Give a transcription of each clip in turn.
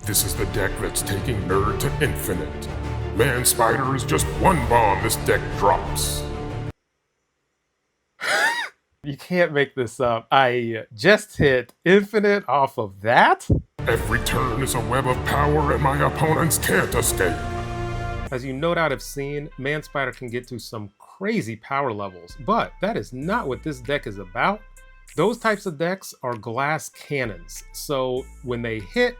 This is the deck that's taking Nerd to infinite. Man Spider is just one bomb this deck drops. You can't make this up. I just hit infinite off of that? Every turn is a web of power and my opponents can't escape. As you no doubt have seen, Man Spider can get to some crazy power levels, but that is not what this deck is about. Those types of decks are glass cannons, so when they hit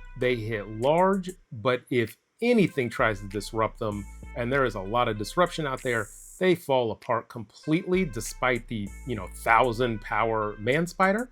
large, but if anything tries to disrupt them, and there is a lot of disruption out there, they fall apart completely despite the 1,000 power Man Spider.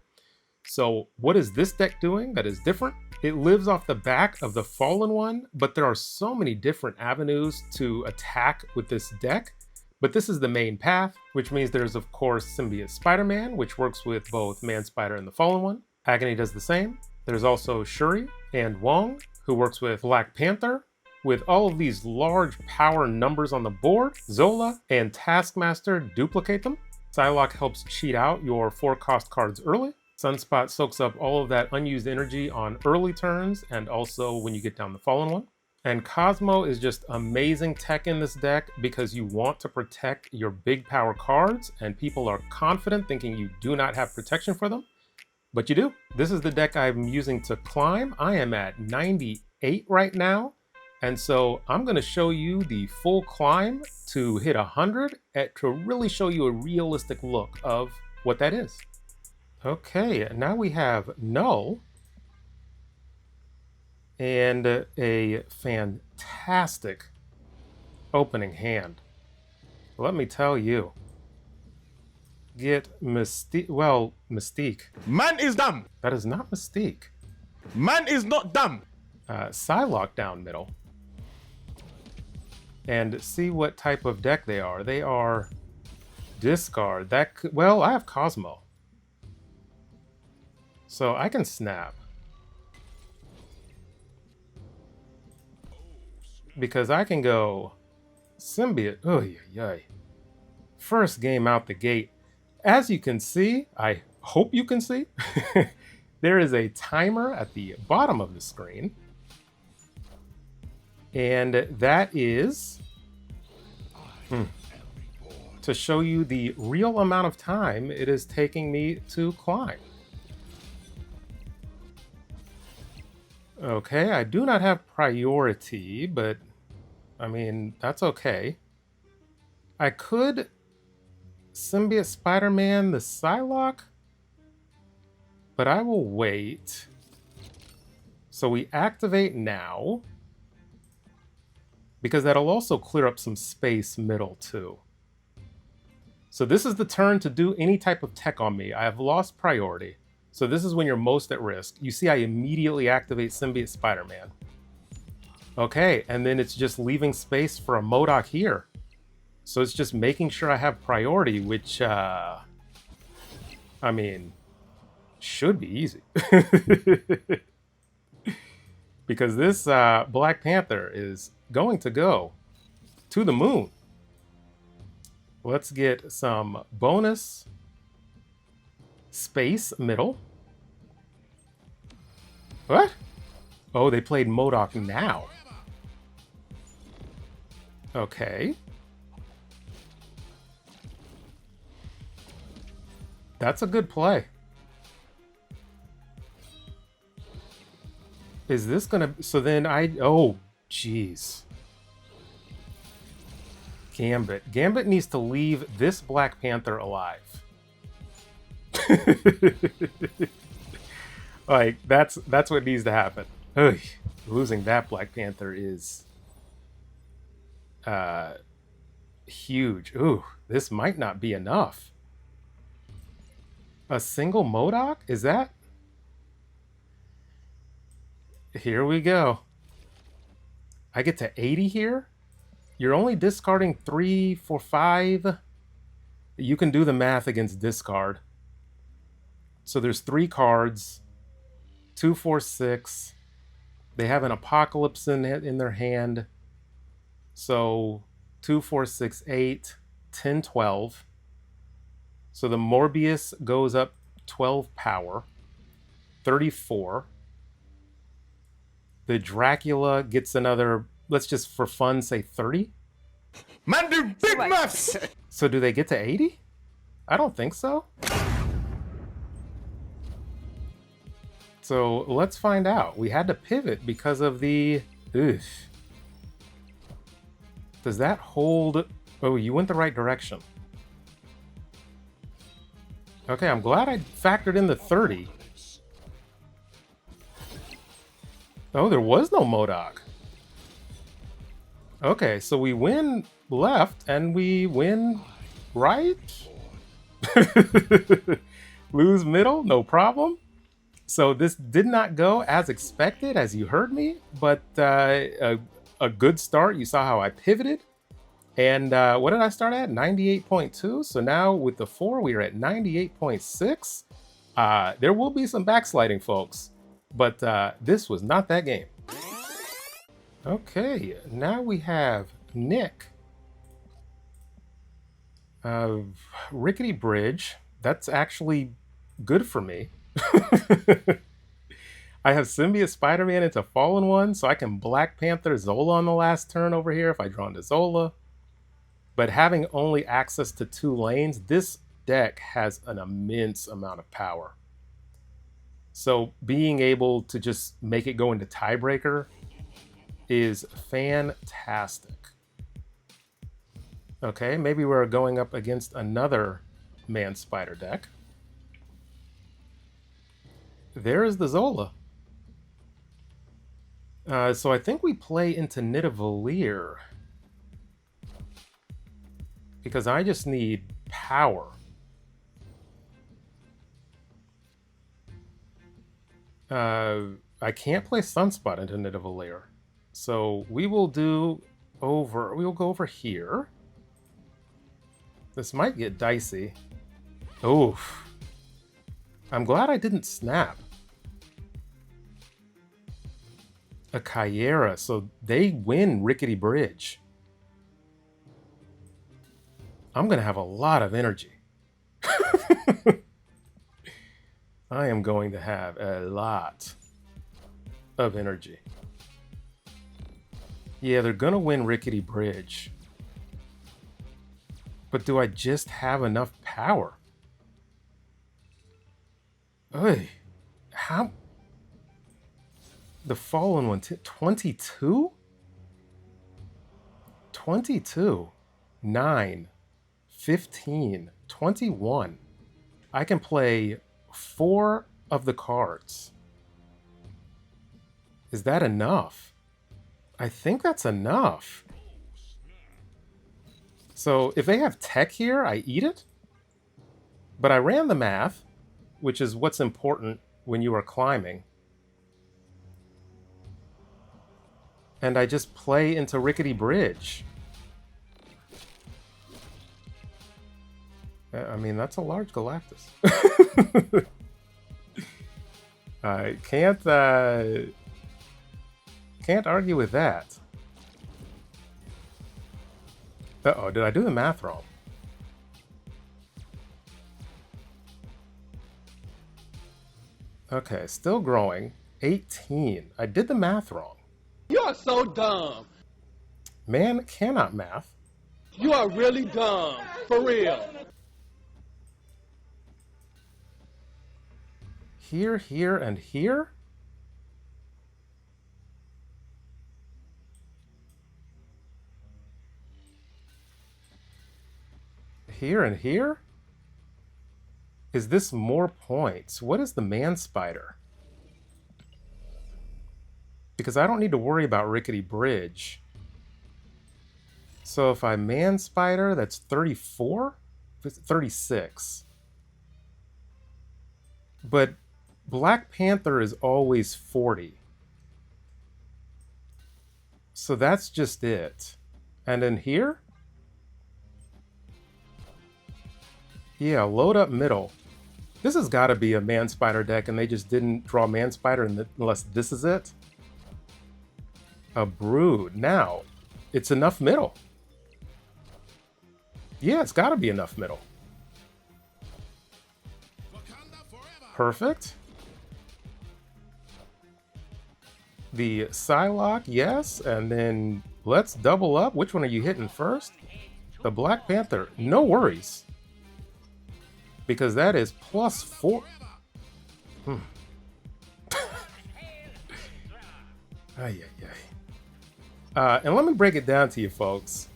So what is this deck doing that is different? It lives off the back of the Fallen One, but there are so many different avenues to attack with this deck. But this is the main path, which means there's of course Symbiote Spider-Man, which works with both Man Spider and the Fallen One. Agony does the same. There's also Shuri and Wong, who works with Black Panther. With all of these large power numbers on the board, Zola and Taskmaster duplicate them. Psylocke helps cheat out your 4-cost cards early. Sunspot soaks up all of that unused energy on early turns and also when you get down the Fallen One. And Cosmo is just amazing tech in this deck because you want to protect your big power cards and people are confident thinking you do not have protection for them, but you do. This is the deck I'm using to climb. I am at 98 right now. And so I'm going to show you the full climb to hit 100 to really show you a realistic look of what that is. Okay, now we have Null and a fantastic opening hand. Let me tell you. Get Mystique. Well, Mystique. Man is dumb. That is not Mystique. Man is not dumb. Psylocke down middle. And see what type of deck they are. They are discard. Well, I have Cosmo. So I can snap. Because I can go Symbiote. Oh, yeah. First game out the gate. As you can see, I hope you can see, there is a timer at the bottom of the screen. And that is to show you the real amount of time it is taking me to climb. Okay, I do not have priority, but I mean, that's okay. I could Symbiote Spider-Man the Psylocke, but I will wait. So we activate now, because that'll also clear up some space middle too. So this is the turn to do any type of tech on me. I have lost priority. So this is when you're most at risk. You see I immediately activate Symbiote Spider-Man. Okay, and then it's just leaving space for a MODOK here. So it's just making sure I have priority, which, I mean, should be easy. Because this Black Panther is going to go to the moon. Let's get some bonus space middle. What? Oh, they played MODOK now. Okay. That's a good play. Is this gonna... So then oh, jeez. Gambit. Gambit needs to leave this Black Panther alive. Like, that's what needs to happen. Ugh, losing that Black Panther is huge. Ooh, this might not be enough. A single MODOK? Is that? Here we go. I get to 80 here? You're only discarding 3, 4, 5. You can do the math against discard. So there's 3 cards. 2, 4, 6. They have an Apocalypse in their hand. So 2, 4, 6, 8, 10, 12. So the Morbius goes up 12 power. 34. The Dracula gets another, let's just for fun say 30. Man do big maths. So do they get to 80? I don't think so. So let's find out. We had to pivot because of the... Ugh. Does that hold... Oh, you went the right direction. Okay, I'm glad I factored in the 30. Oh, there was no MODOK. Okay, so we win left and we win right? Lose middle, no problem. So this did not go as expected, as you heard me, but a good start. You saw how I pivoted. And what did I start at? 98.2. So now with the 4, we are at 98.6. There will be some backsliding, folks, but this was not that game. Okay, now we have Nick. Rickety Bridge. That's actually good for me. I have Symbiote Spider-Man into Fallen One, so I can Black Panther Zola on the last turn over here if I draw into Zola. But having only access to 2 lanes, this deck has an immense amount of power. So being able to just make it go into Tiebreaker is fantastic. Okay, maybe we're going up against another Man Spider deck. There is the Zola. So I think we play into Nidavellir, because I just need power. I can't play Sunspot into Nidavellir. So we will go over here. This might get dicey. Oof. I'm glad I didn't snap. A Chimera, so they win Rickety Bridge. I'm gonna have a lot of energy. I am going to have a lot of energy. Yeah, they're gonna win Rickety Bridge. But do I just have enough power? Hey, how? The Fallen One, 22? 22, 9, 15, 21. I can play 4 of the cards. Is that enough? I think that's enough. So if they have tech here, I eat it. But I ran the math, which is what's important when you are climbing. And I just play into Rickety Bridge. I mean, that's a large Galactus. I can't argue with that. Uh-oh, did I do the math wrong? Okay, still growing. 18. I did the math wrong. You are so dumb. Man cannot math. You are really dumb. For real. Here, here, and here? Here and here? Is this more points? What is the Man Spider? Because I don't need to worry about Rickety Bridge. So if I Man Spider, that's 34? 36. But Black Panther is always 40. So that's just it. And in here? Yeah, load up middle. This has got to be a Man Spider deck and they just didn't draw Man Spider unless this is it. A Brood. Now, it's enough middle. Yeah, it's got to be enough middle. Perfect. The Psylocke, yes, and then let's double up. Which one are you hitting first? The Black Panther, no worries. Because that is +4. Ay, ay, ay. And let me break it down to you folks.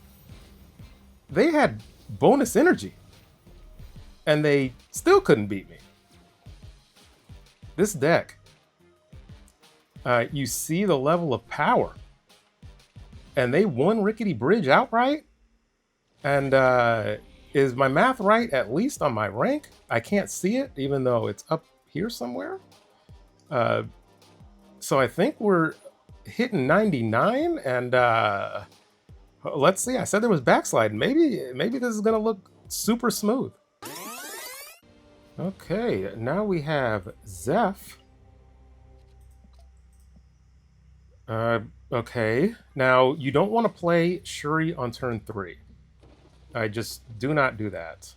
They had bonus energy. And they still couldn't beat me. This deck, you see the level of power. And they won Rickety Bridge outright. And is my math right, at least on my rank? I can't see it, even though it's up here somewhere. So I think we're hitting 99. And let's see, I said there was backsliding. Maybe this is going to look super smooth. Okay, now we have Zeph. Okay, now you don't want to play Shuri on turn 3. I just do not do that.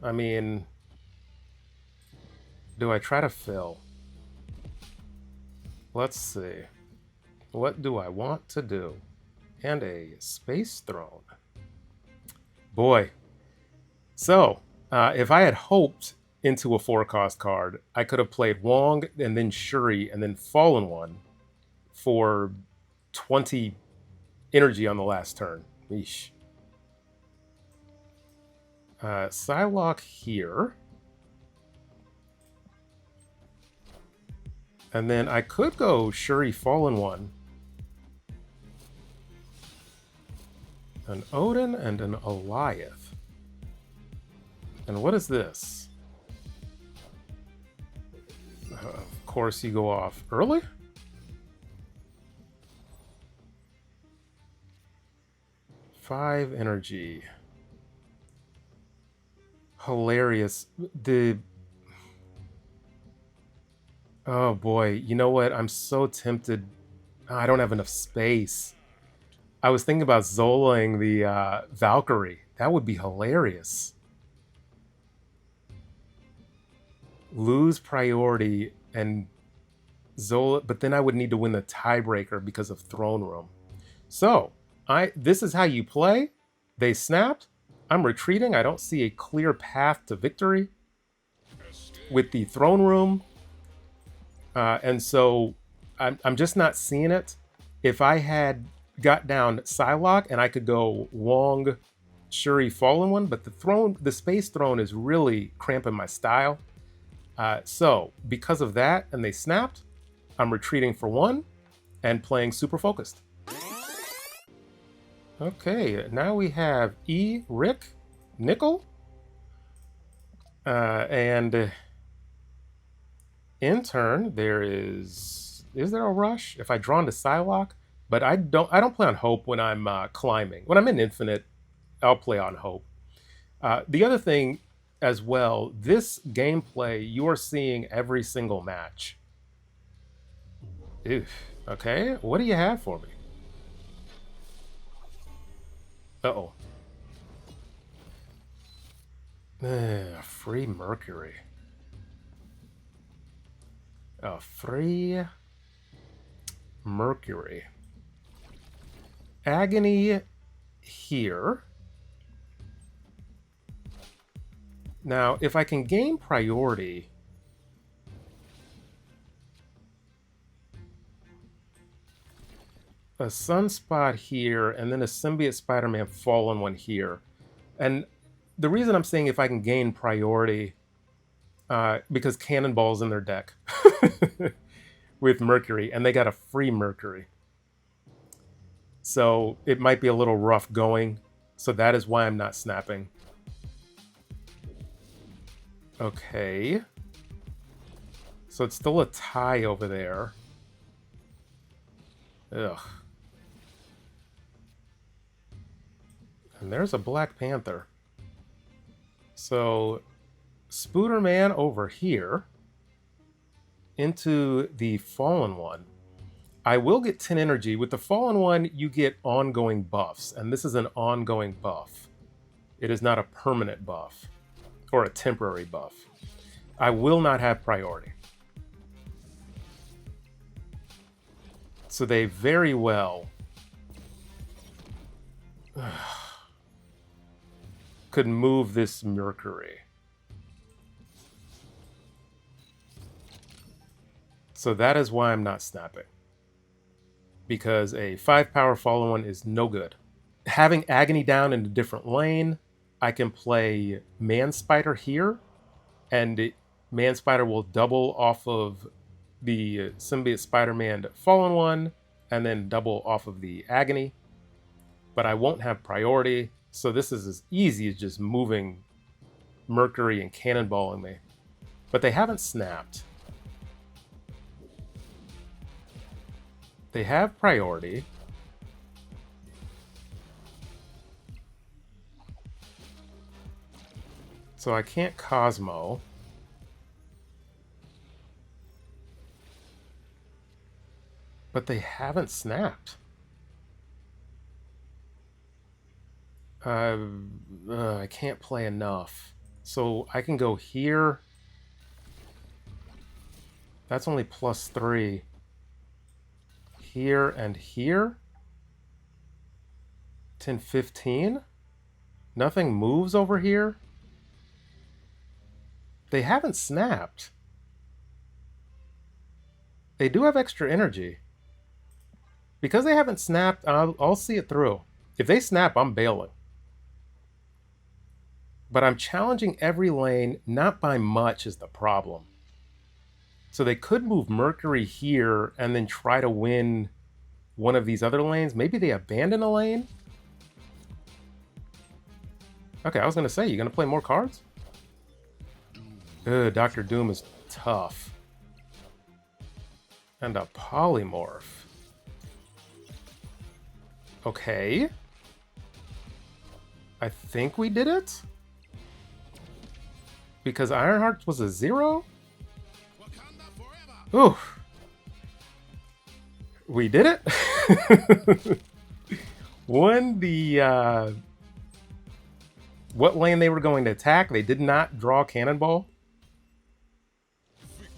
I mean, do I try to fill? Let's see. What do I want to do? And a Space Throne. Boy. So, if I had hoped into a 4-cost card, I could have played Wong and then Shuri and then Fallen One for 20 energy on the last turn. Yeesh. Psylocke here. And then I could go Shuri Fallen One. An Odin and an Alioth. And what is this? Of course you go off early? Five energy. Hilarious. Oh boy, you know what? I'm so tempted. I don't have enough space. I was thinking about Zolaing the Valkyrie. That would be hilarious. Lose priority and Zola, but then I would need to win the tiebreaker because of Throne Room. So, this is how you play. They snapped. I'm retreating. I don't see a clear path to victory with the Throne Room. And so I'm just not seeing it. If I had got down Psylocke and I could go Wong, Shuri, Fallen One, but the Space Throne is really cramping my style. So because of that, and they snapped, I'm retreating for 1 and playing super focused. Okay, now we have Rick, Nickel, and in turn there is there a rush if I draw into Psylocke? But I don't play on Hope when I'm climbing. When I'm in Infinite, I'll play on Hope. The other thing as well, this gameplay you are seeing every single match. Oof. Okay, what do you have for me? Uh-oh. Free Mercury. A free Mercury. Agony here. Now, if I can gain priority, a Sunspot here, and then a Symbiote Spider-Man Fallen One here. And the reason I'm saying if I can gain priority, because Cannonball's in their deck with Mercury, and they got a free Mercury. So it might be a little rough going. So that is why I'm not snapping. Okay. So it's still a tie over there. Ugh. And there's a Black Panther. So Spooderman over here into the Fallen One. I will get 10 energy. With the Fallen One, you get ongoing buffs, and this is an ongoing buff. It is not a permanent buff or a temporary buff. I will not have priority. So they very well could move this Mercury. So that is why I'm not snapping. Because a 5 power follow-on is no good. Having Agony down in a different lane, I can play Man Spider here, and Man Spider will double off of the Symbiote Spider-Man Fallen one, and then double off of the Agony. But I won't have priority, so this is as easy as just moving Mercury and cannonballing me. But they haven't snapped. They have priority. So I can't Cosmo. But they haven't snapped. I can't play enough. So I can go here. That's only +3. Here and here. 10, 15. Nothing moves over here. They haven't snapped. They do have extra energy. Because they haven't snapped, I'll see it through. If they snap, I'm bailing. But I'm challenging every lane, not by much is the problem. So they could move Mercury here and then try to win one of these other lanes. Maybe they abandon a lane? Okay, I was going to say, you going to play more cards? Dr. Doom is tough. And a Polymorph. Okay. I think we did it? Because Ironheart was a 0? Ooh. We did it? Won the... what lane they were going to attack, they did not draw Cannonball.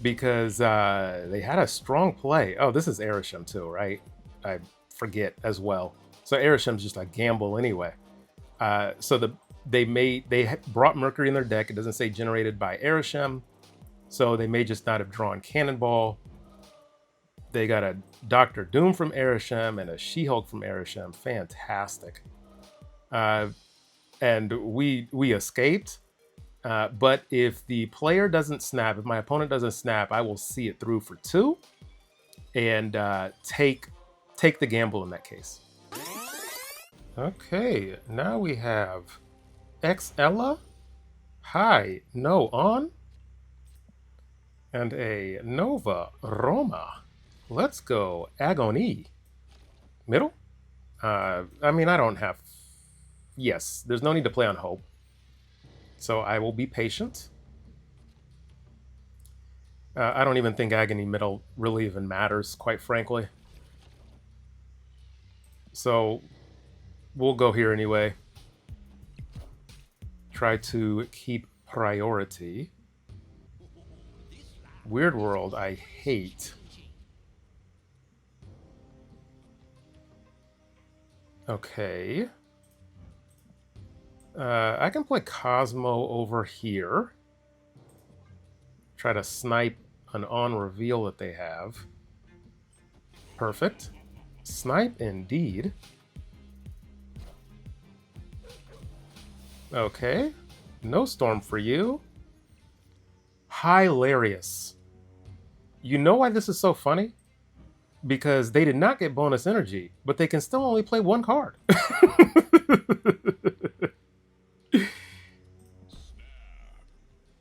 Because they had a strong play. Oh, this is Arishem too, right? I forget as well. So Arishem's just a gamble anyway. So they brought Mercury in their deck. It doesn't say generated by Arishem. So they may just not have drawn Cannonball. They got a Dr. Doom from Arishem and a She-Hulk from Arishem. Fantastic. And we escaped. But if the player doesn't snap, if my opponent doesn't snap, I will see it through for 2 and take the gamble in that case. Okay, now we have Hela, High, No On, and a Nova Roma. Let's go Agony. Middle? I mean, I don't have... Yes, there's no need to play on Hope. So I will be patient. I don't even think Agony Middle really even matters, quite frankly. So we'll go here anyway. Try to keep priority. Weird World, I hate. Okay. I can play Cosmo over here. Try to snipe an on reveal that they have. Perfect. Snipe indeed. Okay. No storm for you. Hilarious. You know why this is so funny? Because they did not get bonus energy, but they can still only play 1 card.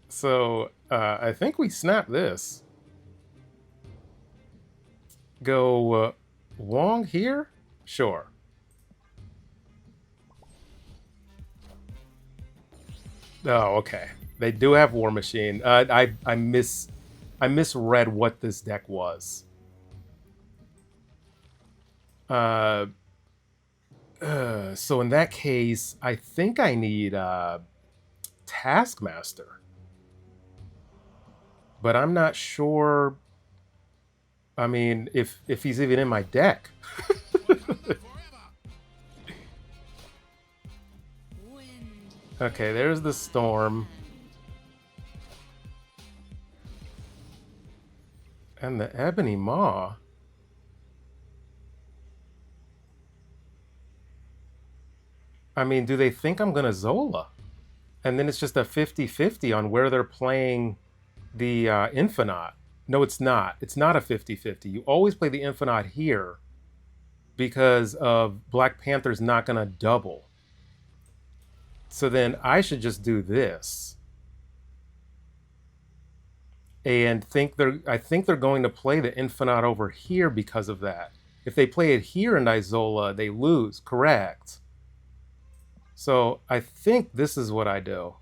So, I think we snap this. Go Wong here? Sure. Oh, okay. They do have War Machine. I misread what this deck was. So in that case, I think I need Taskmaster. But I'm not sure. I mean, if he's even in my deck. Okay, there's the storm. And the Ebony Maw. I mean, do they think I'm gonna Zola? And then it's just a 50-50 on where they're playing the Infinite. No, it's not. It's not a 50-50. You always play the Infinite here because of Black Panther's not gonna double. So then I should just do this. And I think they're going to play the Infinite over here because of that. If they play it here in Isola, they lose, correct? So I think this is what I do.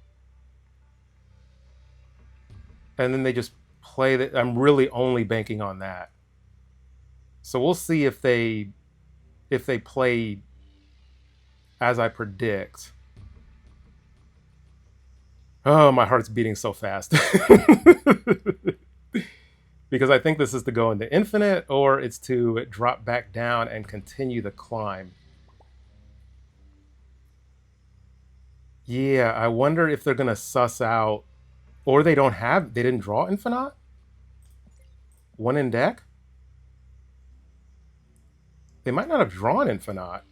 And then they just play that. I'm really only banking on that. So we'll see if they play as I predict. Oh, my heart's beating so fast. Because I think this is to go into infinite, or it's to drop back down and continue the climb. Yeah, I wonder if they're gonna suss out, or they didn't draw infinite? One in deck? They might not have drawn infinite.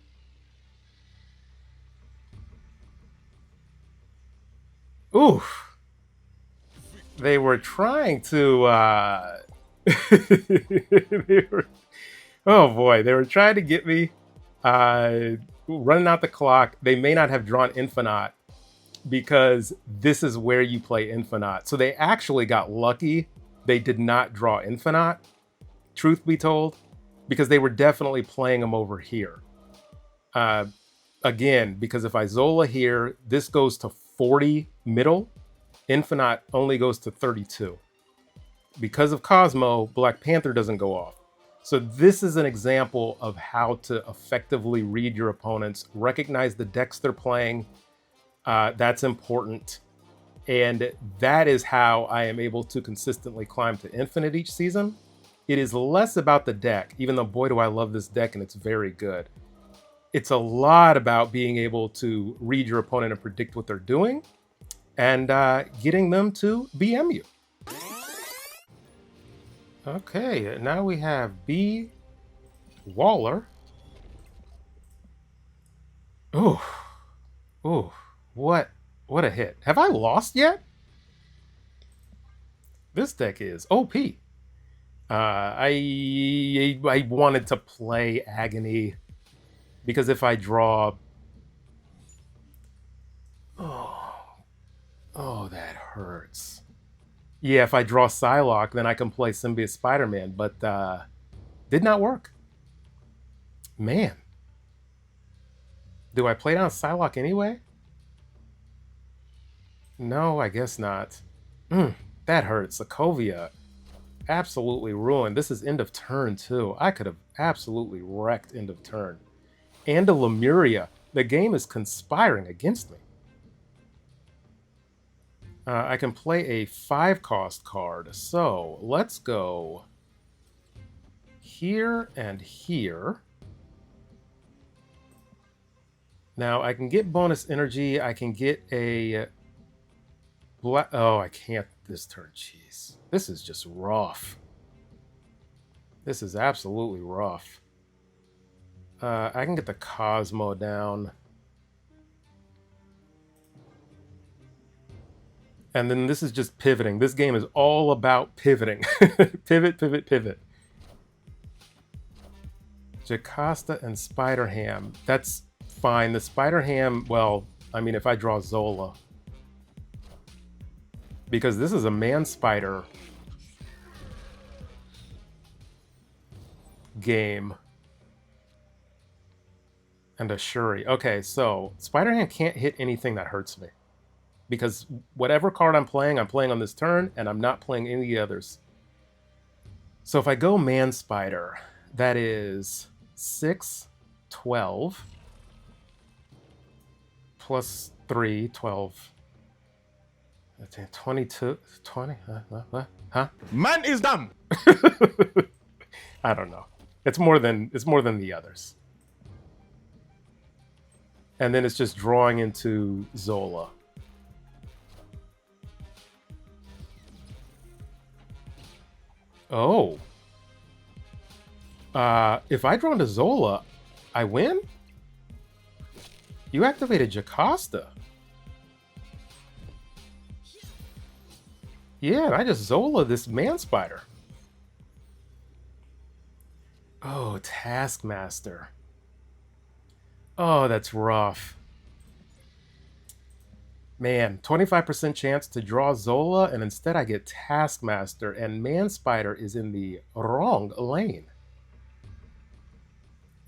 Oof. They were trying to oh boy, they were trying to get me running out the clock. They may not have drawn infinite because this is where you play infinite. So they actually got lucky. They did not draw infinite, truth be told, because they were definitely playing them over here. Again, because if I Zola here, this goes to 40 middle. Infinite only goes to 32. Because of Cosmo, Black Panther doesn't go off. So this is an example of how to effectively read your opponents, recognize the decks they're playing. That's important. And that is how I am able to consistently climb to infinite each season. It is less about the deck, even though boy do I love this deck and it's very good. It's a lot about being able to read your opponent and predict what they're doing and getting them to BM you. Okay, now we have B. Waller. Ooh, ooh, what a hit. Have I lost yet? This deck is OP. I wanted to play Agony because if I draw... Oh, that hurts. Yeah, if I draw Psylocke, then I can play Symbiote Spider-Man, but did not work. Man. Do I play down Psylocke anyway? No, I guess not. That hurts. Sokovia absolutely ruined. This is end of turn, too. I could have absolutely wrecked end of turn. And a Lemuria. The game is conspiring against me. I can play a 5-cost card. So let's go here and here. Now I can get bonus energy. I can get a black. Oh, I can't this turn. Jeez. This is just rough. This is absolutely rough. I can get the Cosmo down. And then this is just pivoting. This game is all about pivoting. Pivot, pivot, pivot. Jocasta and Spider-Ham. That's fine. The Spider-Ham, well, I mean, if I draw Zola. Because this is a Man-Spider game. And a Shuri. Okay, so Spider-Ham can't hit anything that hurts me. Because whatever card I'm playing on this turn, and I'm not playing any of the others. So if I go Man-Spider, that is 6, 12, plus 3, 12. That's 22, 20, huh? Man is dumb. I don't know. It's more than the others. And then it's just drawing into Zola. Oh. If I draw into Zola, I win? You activated Jocasta. Yeah, I just Zola this man spider. Oh, Taskmaster. Oh, that's rough. Man, 25% chance to draw Zola, and instead I get Taskmaster, and Man Spider is in the wrong lane.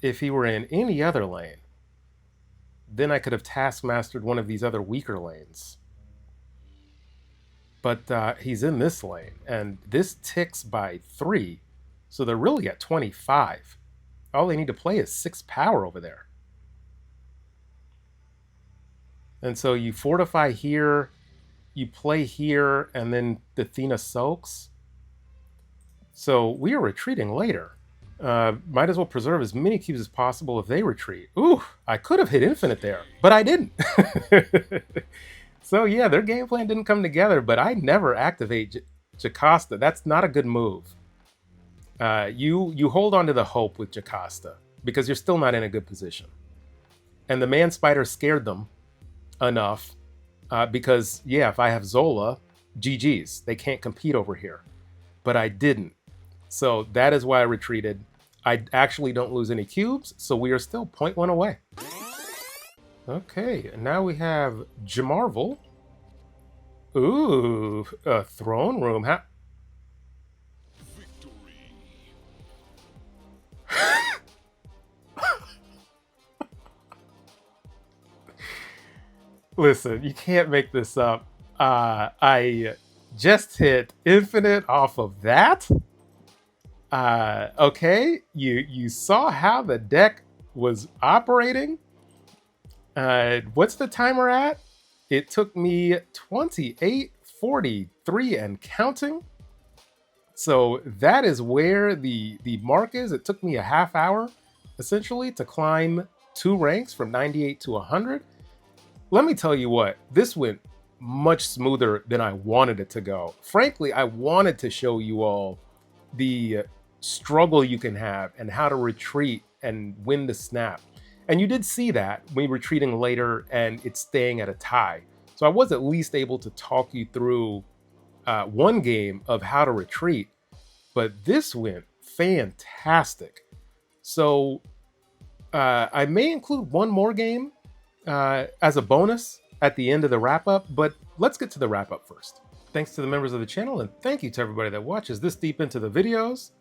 If he were in any other lane, then I could have Taskmastered one of these other weaker lanes. But he's in this lane, and this ticks by 3, so they're really at 25. All they need to play is 6 power over there. And so you fortify here, you play here, and then the Athena soaks. So we are retreating later. Might as well preserve as many cubes as possible if they retreat. Ooh, I could have hit infinite there, but I didn't. So yeah, their game plan didn't come together, but I never activate Jocasta. That's not a good move. You hold on to the hope with Jocasta because you're still not in a good position. And the Man Spider scared them enough because, yeah, if I have Zola, GG's. They can't compete over here. But I didn't. So that is why I retreated. I actually don't lose any cubes, so we are still 0.1 away. Okay, now we have Jamarvel. Ooh, a throne room. Listen, you can't make this up. I just hit infinite off of that. Okay, you saw how the deck was operating. What's the timer at? It took me 28:43 and counting. So that is where the mark is. It took me a half hour, essentially, to climb 2 ranks from 98 to 100. Let me tell you what, this went much smoother than I wanted it to go. Frankly, I wanted to show you all the struggle you can have and how to retreat and win the snap. And you did see that me retreating later and it's staying at a tie. So I was at least able to talk you through one game of how to retreat, but this went fantastic. So I may include one more game as a bonus at the end of the wrap up, but let's get to the wrap up first. Thanks to the members of the channel, and thank you to everybody that watches this deep into the videos.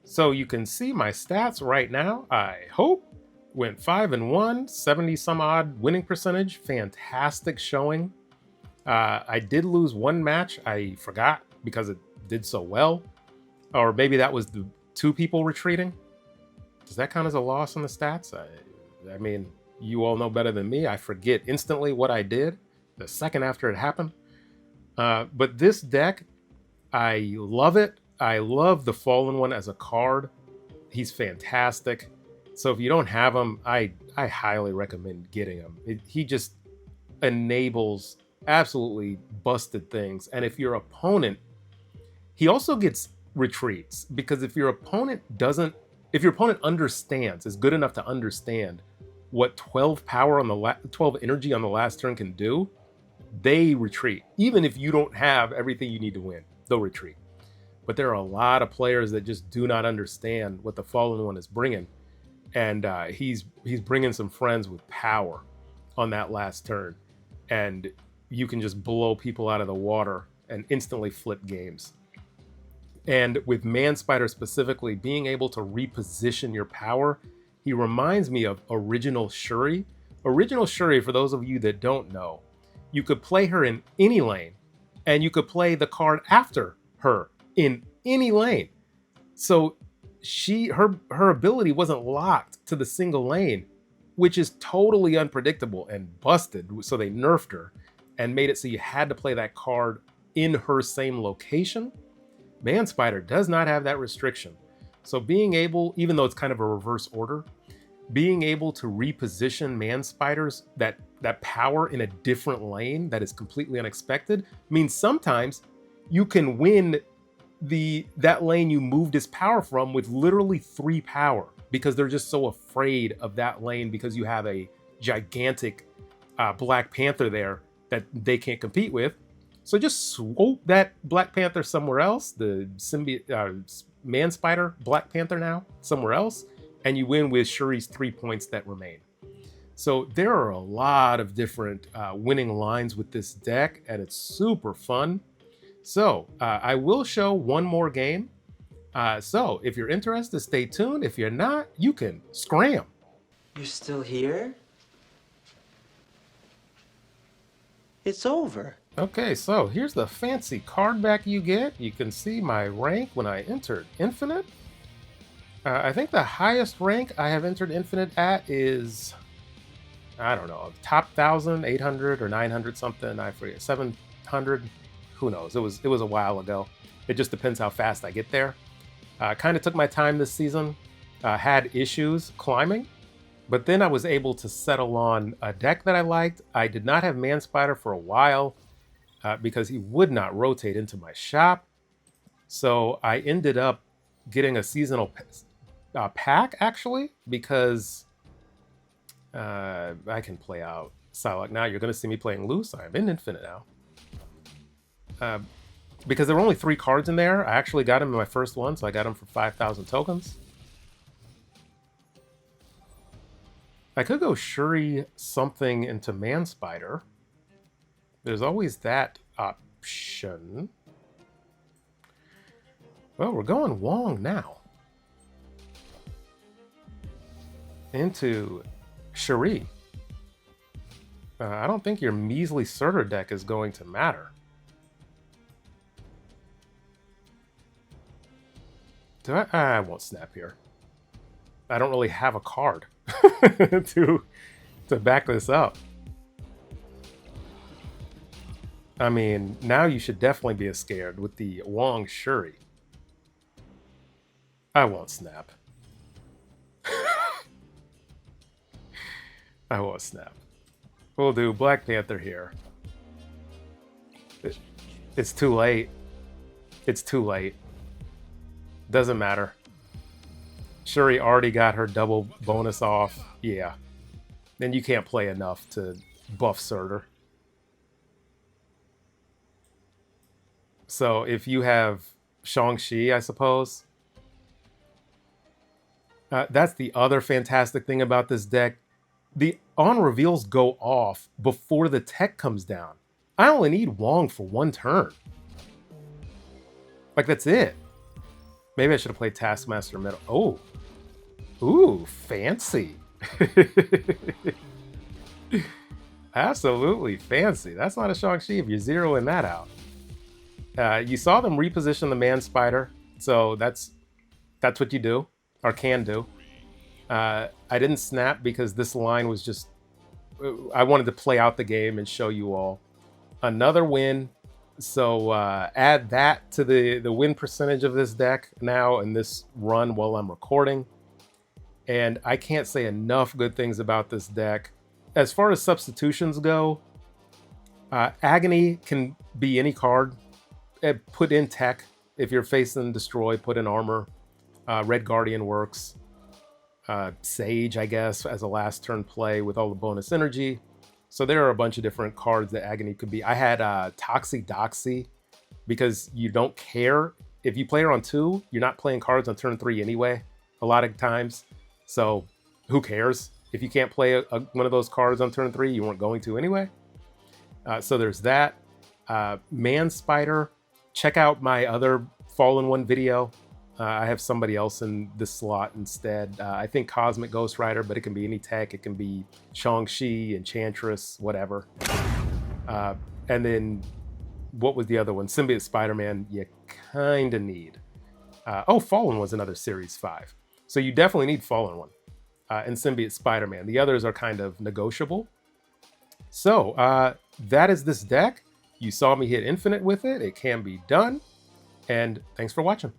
So you can see my stats right now, I hope. Went 5-1, 70 some odd winning percentage, fantastic showing. I did lose one match, I forgot because it did so well. Or maybe that was the 2 people retreating. Does that count as a loss on the stats? I mean, you all know better than me. I forget instantly what I did the second after it happened. But this deck, I love it. I love the Fallen One as a card. He's fantastic. So if you don't have him, I highly recommend getting him. He just enables absolutely busted things. And if your opponent, he also gets retreats, because if your opponent understands, is good enough to understand what 12 power on the 12 energy on the last turn can do, they retreat. Even if you don't have everything you need to win, they'll retreat. But there are a lot of players that just do not understand what the Fallen One is bringing. And he's bringing some friends with power on that last turn. And you can just blow people out of the water and instantly flip games. And with Man Spider specifically, being able to reposition your power, he reminds me of Original Shuri. Original Shuri, for those of you that don't know, you could play her in any lane, and you could play the card after her in any lane. So her ability wasn't locked to the single lane, which is totally unpredictable and busted. So they nerfed her and made it so you had to play that card in her same location. Man Spider does not have that restriction. So being able, even though it's kind of a reverse order, being able to reposition man spiders that power in a different lane that is completely unexpected means sometimes you can win that lane you moved his power from with literally 3 power, because they're just so afraid of that lane because you have a gigantic Black Panther there that they can't compete with. So just swoop that Black Panther somewhere else, the man spider Black Panther now somewhere else, and you win with Shuri's 3 points that remain. So there are a lot of different winning lines with this deck, and it's super fun. So I will show one more game. So if you're interested, stay tuned. If you're not, you can scram. You're still here? It's over. Okay, so here's the fancy card back you get. You can see my rank when I entered Infinite. I think the highest rank I have entered Infinite at is, I don't know, top 1,000, 800 or 900 something. I forget, 700. Who knows? It was a while ago. It just depends how fast I get there. Kind of took my time this season. Had issues climbing, but then I was able to settle on a deck that I liked. I did not have Man Spider for a while because he would not rotate into my shop. So I ended up getting a seasonal pack, actually, because I can play out Psylocke now. You're going to see me playing loose. I'm in Infinite now. Because there were only 3 cards in there. I actually got him in my first one, so I got him for 5,000 tokens. I could go Shuri something into Man Spider. There's always that option. Well, we're going Wong now. Into Shuri. I don't think your measly Surtur deck is going to matter. I won't snap here. I don't really have a card to back this up. I mean, now you should definitely be scared with the Wong Shuri. I won't snap. I won't snap. We'll do Black Panther here. It's too late. It's too late. Doesn't matter. Shuri already got her double bonus off. Yeah. Then you can't play enough to buff Surtur. So if you have Shang-Chi, I suppose. That's the other fantastic thing about this deck. The on-reveals go off before the tech comes down. I only need Wong for 1 turn. Like, that's it. Maybe I should have played Taskmaster Metal. Oh. Ooh, fancy. Absolutely fancy. That's not a Shang-Chi if you're zeroing that out. You saw them reposition the Man Spider, so that's what you do, or can do. I didn't snap because this line was just... I wanted to play out the game and show you all. Another win. So add that to the win percentage of this deck now in this run while I'm recording. And I can't say enough good things about this deck. As far as substitutions go, Agony can be any card. Put in tech. If you're facing Destroy, put in armor. Red Guardian works. Sage, I guess, as a last turn play with all the bonus energy. So there are a bunch of different cards that Agony could be. I had Toxie Doxie because you don't care. If you play her on 2, you're not playing cards on turn 3 anyway, a lot of times. So who cares? If you can't play one of those cards on turn 3, you weren't going to anyway. So there's that. Man Spider. Check out my other Fallen One video. I have somebody else in this slot instead. I think Cosmic Ghost Rider, but it can be any tech. It can be Shang-Chi, Enchantress, whatever. And then, what was the other one? Symbiote Spider-Man, you kind of need. Fallen was another Series 5. So you definitely need Fallen One. And Symbiote Spider-Man. The others are kind of negotiable. So, that is this deck. You saw me hit Infinite with it. It can be done. And thanks for watching.